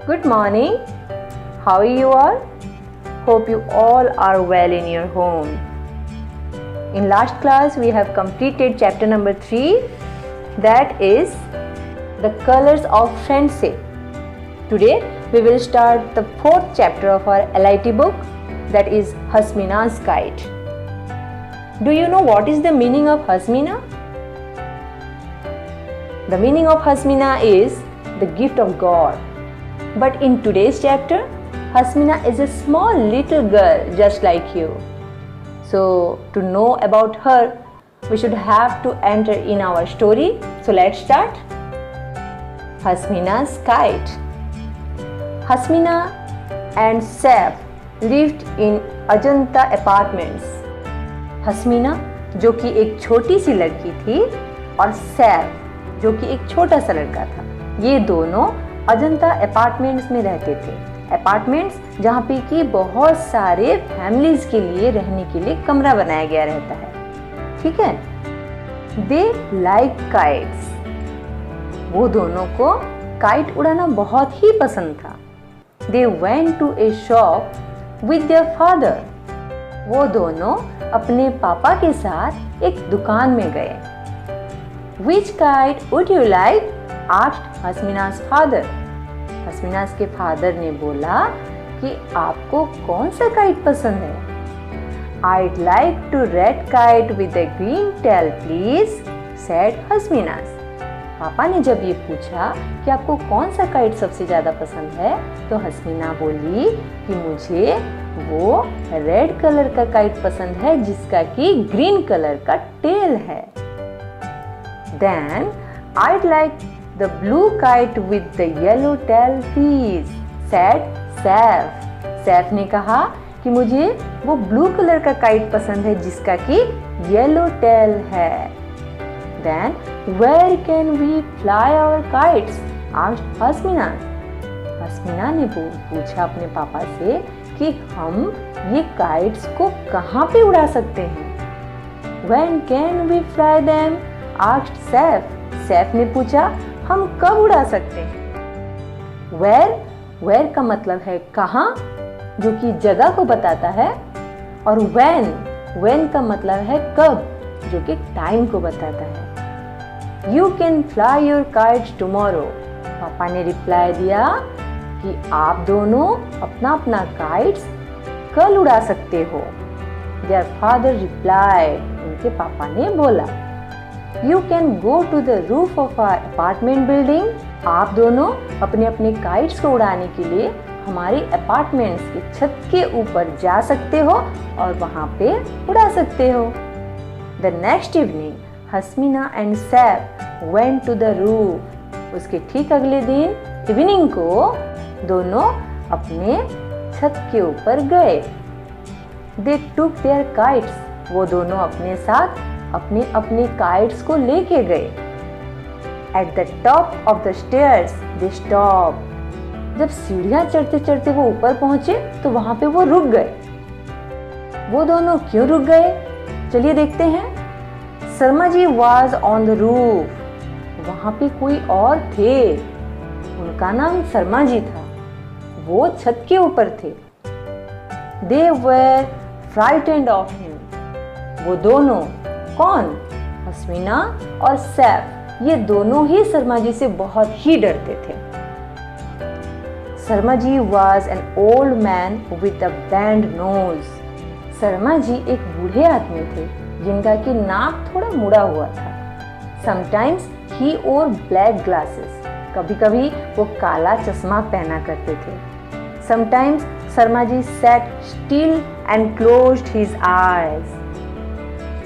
Good morning. How are you all? Hope you all are well in your home. In last class we have completed chapter number 3, that is the colors of friendship. Today we will start the 4th chapter of our LIT book, that is Hasmina's Kite. Do you know what is the meaning of Hasmina? The meaning of Hasmina is the gift of God. But in today's chapter, Hasmina is a small little girl just like you. So to know about her, we should have to enter in our story. So let's start. Hasmina's Kite. Hasmina and Saif lived in Ajanta apartments. हसमीना जो कि एक छोटी सी लड़की थी और सैफ जो कि एक छोटा सा लड़का था, ये दोनों अजंता अपार्टमेंट्स में रहते थे। अपार्टमेंट्स जहाँ पे कि बहुत सारे फैमिलीज के लिए रहने के लिए कमरा बनाया गया रहता है, ठीक है। दे लाइक काइट्स, वो दोनों को काइट उड़ाना बहुत ही पसंद था। They went to a shop with their father, वो दोनों अपने पापा के साथ एक दुकान में गए। Which kite would you like? asked Hasmina's father. हसमीनास के फादर ने बोला कि आपको कौन सा काइट पसंद है? I'd like to red kite with a green tail, please, said हसमीनास। पापा ने जब ये पूछा कि आपको कौन सा काइट सबसे ज़्यादा पसंद है, तो हसमीना बोली कि मुझे वो रेड कलर का काइट पसंद है जिसका कि ग्रीन कलर का टेल है। Then I'd like the blue kite with the yellow tail, please, said Saif. Saif ने कहा कि मुझे वो ब्लू कलर का काइट पसंद है जिसका कि येलो टेल है। Then where can we fly our kites? asked हसमीना। हसमीना ने पूछा अपने पापा से कि हम ये काइट्स को कहाँ पे उड़ा सकते हैं? When can we fly them? asked Saif. Saif ने पूछा हम कब उड़ा सकते हैं? Where का मतलब है कहाँ, जो कि जगह को बताता है, और when का मतलब है कब, जो कि टाइम को बताता है। You can fly your kites tomorrow. पापा ने रिप्लाई दिया कि आप दोनों अपना अपना काइट्स कल उड़ा सकते हो। Their father replied. उनके पापा ने बोला You can go to the roof of our apartment building. आप दोनों अपने अपने काइट्स को उड़ाने के लिए हमारी अपार्टमेंट्स की छत के ऊपर जा सकते हो और वहाँ पे उड़ा सकते हो। The next evening, Hasmina and Saif went to the roof. उसके ठीक अगले दिन इवनिंग को दोनों अपने छत के ऊपर गए। They took their kites. वो दोनों अपने साथ अपने अपने काइट्स को लेके गए। At the top of the stairs, they stopped. जब सीढ़ियां चढ़ते चढ़ते वो ऊपर पहुंचे तो वहां पे वो रुक गए। वो दोनों क्यों रुक गए? चलिए देखते हैं। Sharma ji was on the roof. वहां पे कोई और थे, उनका नाम शर्मा जी था, वो छत के ऊपर थे। They were frightened of him. वो दोनों, कौन? हसमीना और सैफ, ये दोनों ही शर्मा जी से बहुत ही डरते थे। Sharma ji was an old man with a bent nose. Sharma ji एक बूढ़े आदमी थे जिनका कि नाक थोड़ा मुड़ा हुआ था। Sometimes he wore black glasses. कभी कभी वो काला चश्मा पहना करते थे। Sometimes Sharma ji sat still and closed his eyes.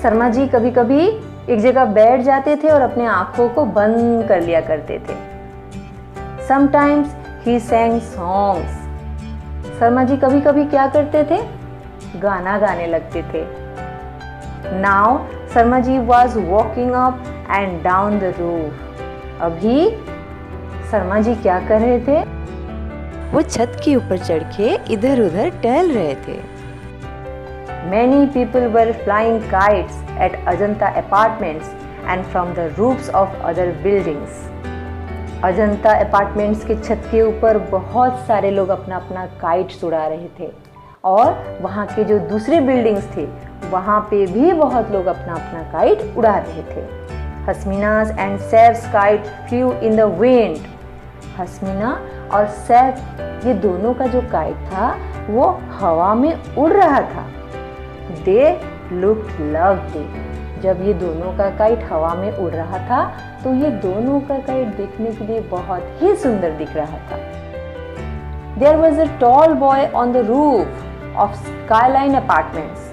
Sharma ji कभी कभी एक जगह बैठ जाते थे और अपने आंखों को बंद कर लिया करते थे। Sometimes he sang songs. Sharma ji कभी कभी क्या करते थे? गाना गाने लगते थे। Now Sharma ji was walking up and down the roof. अभी शर्मा जी क्या कर रहे थे? वो छत के ऊपर चढ़ के इधर उधर टहल रहे थे। Many people were flying kites at Ajanta apartments and from the roofs of other buildings. Ajanta apartments के छत के ऊपर बहुत सारे लोग अपना अपना काइट्स उड़ा रहे थे और वहाँ के जो दूसरे बिल्डिंग्स थे वहाँ पे भी बहुत लोग अपना अपना काइट उड़ा रहे थे। Hasmina's and Saif's kite flew in the wind. Hasmina और सैफ ये दोनों का जो काइट था वो हवा में उड़ रहा था। They looked lovely. जब ये दोनों का काइट हवा में उड़ रहा था तो ये दोनों का काइट देखने के लिए बहुत ही सुंदर दिख रहा था। There was a tall boy on the roof of Skyline Apartments.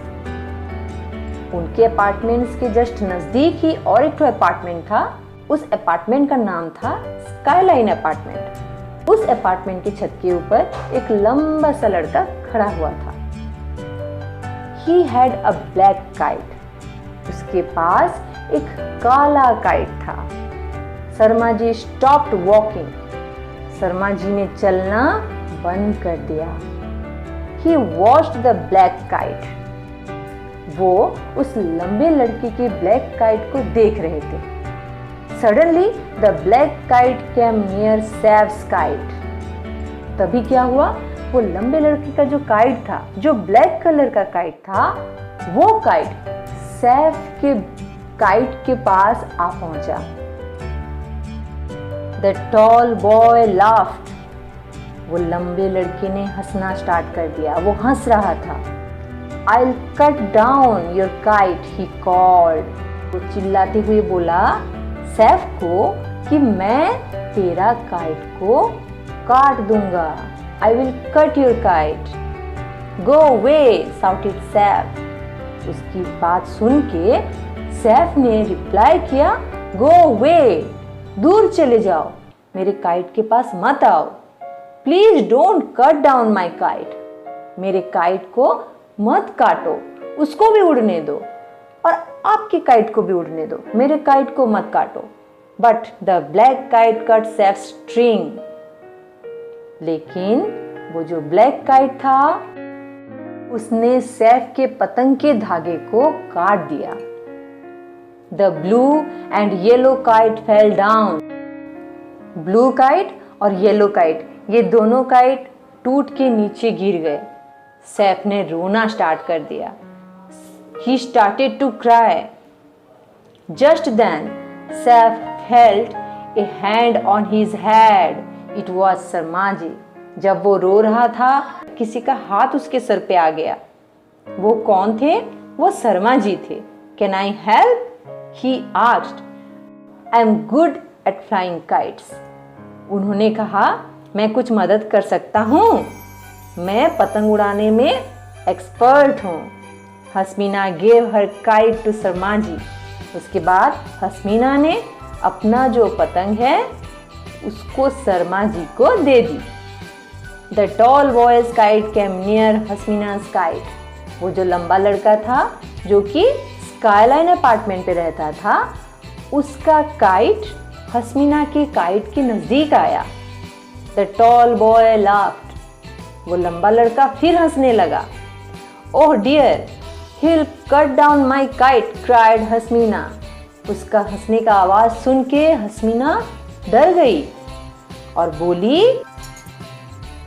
उनके अपार्टमेंट्स के जस्ट नजदीक ही और एक अपार्टमेंट था। उस अपार्टमेंट का नाम था स्काईलाइन अपार्टमेंट। उस अपार्टमेंट की छत के ऊपर एक लंबा सा लड़का खड़ा हुआ था। He had a black kite. उसके पास एक काला काइट था। Sharma ji stopped walking. शर्मा जी ने चलना बंद कर दिया। He watched the black kite. वो उस लंबे लड़के के ब्लैक काइट को देख रहे थे। Suddenly the black kite came near Saif's kite. तभी क्या हुआ, वो लंबे लड़के का जो काइट था, जो ब्लैक कलर का काइट था, वो काइट सैफ के काइट के पास आ पहुंचा। The tall boy laughed. वो लंबे लड़के ने हंसना स्टार्ट कर दिया। वो हंस रहा था। I'll cut down your kite, he called. वो चिल्लाते हुए बोला सैफ को कि मैं तेरा काइट को काट दूंगा। I will cut your kite. Go away, shouted Saif. उसकी बात सुन के सैफ ने रिप्लाई किया, Go away, दूर चले जाओ, मेरे काइट के पास मत आओ। Please don't cut down my kite. मेरे काइट को मत काटो, उसको भी उड़ने दो और आपके काइट को भी उड़ने दो, मेरे काइट को मत काटो। But the black kite cut Seth's string. लेकिन वो जो ब्लैक काइट था उसने सैफ के पतंग के धागे को काट दिया। The blue and yellow kite fell down. Blue kite और येलो काइट, ये दोनों काइट टूट के नीचे गिर गए। सैफ ने रोना स्टार्ट कर दिया। He started to cry. Just then, Saif felt a hand on his head. It was Sharma ji. जब वो रो रहा था, किसी का हाथ उसके सर पे आ गया। वो कौन थे? वो शर्मा जी थे। Can I help? He asked. I am good at flying kites. उन्होंने कहा, मैं कुछ मदद कर सकता हूँ, मैं पतंग उड़ाने में एक्सपर्ट हूँ। हस्मीना gave her kite to Sharma ji. उसके बाद हस्मीना ने अपना जो पतंग है उसको शर्मा जी को दे दी। The tall boy's kite came near हस्मीना's kite. वो जो लंबा लड़का था जो कि स्काईलाइन अपार्टमेंट पे रहता था, उसका काइट हस्मीना के काइट के नजदीक आया। The tall boy laughed. वो लंबा लड़का फिर हंसने लगा। Oh dear, he'll cut down my kite, cried हस्मीना। उसका हंसने का आवाज सुन के हस्मीना डर गई और बोली,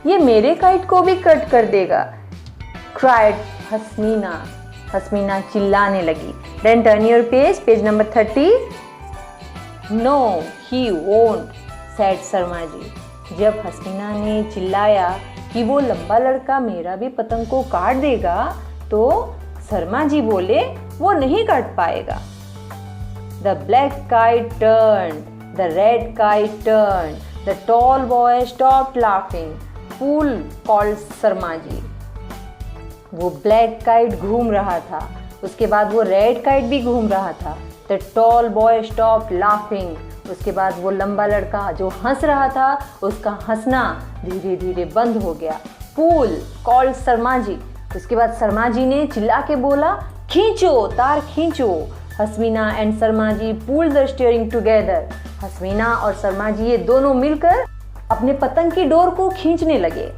ये मेरे काइट को भी कट कर देगा, cried हस्मीना। हस्मीना चिल्लाने लगी। Then turn your page, page number 30. No, he won't, said Sharma ji. जब हस्मीना ने चिल्लाया कि वो लंबा लड़का मेरा भी पतंग को काट देगा, तो शर्मा जी बोले, वो नहीं काट पाएगा। The black kite turned, the red kite turned, the tall boy stopped laughing. Fool, called Sharma ji. वो ब्लैक काइट घूम रहा था, उसके बाद वो रेड काइट भी घूम रहा था। The tall boy stopped laughing. उसके बाद वो लंबा लड़का जो हंस रहा था, उसका हंसना धीरे धीरे बंद हो गया। Fool, called Sharma ji. उसके बाद शर्मा जी ने चिल्ला के बोला, खींचो, तार खींचो। Hasmina and Sharma ji pulled the steering together. Hasmina और शर्मा जी ये दोनों मिलकर अपने पतंग की डोर को खींचने लगे।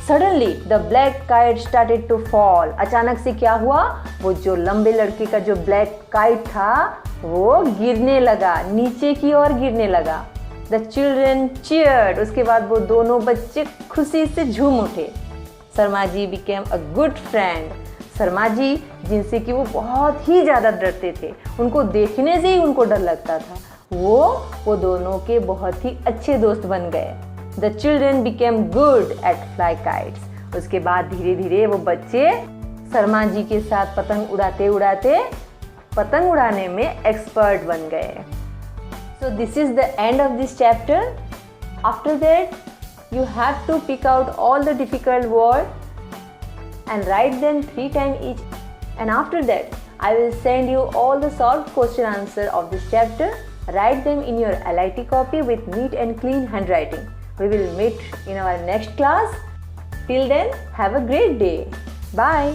Suddenly the black kite started to fall. अचानक से क्या हुआ, वो जो लंबे लड़के का जो ब्लैक काइट था वो गिरने लगा, नीचे की ओर गिरने लगा। The children cheered. उसके बाद वो दोनों बच्चे खुशी से झूम उठे. Sharma ji became a good friend. Sharma ji जिनसे कि वो बहुत ही ज़्यादा डरते थे, उनको देखने से ही उनको डर लगता था, वो दोनों के बहुत ही अच्छे दोस्त बन गए. The children became good at fly kites. उसके बाद धीरे धीरे वो बच्चे शर्मा जी के साथ पतंग उड़ाते उड़ाते पतंग उड़ाने में एक्सपर्ट बन गए. So this is the end of this chapter. After that, you have to pick out all the difficult words and write them 3 times each. And after that, I will send you all the solved question answer of this chapter. Write them in your LIT copy with neat and clean handwriting. We will meet in our next class. Till then, have a great day. Bye.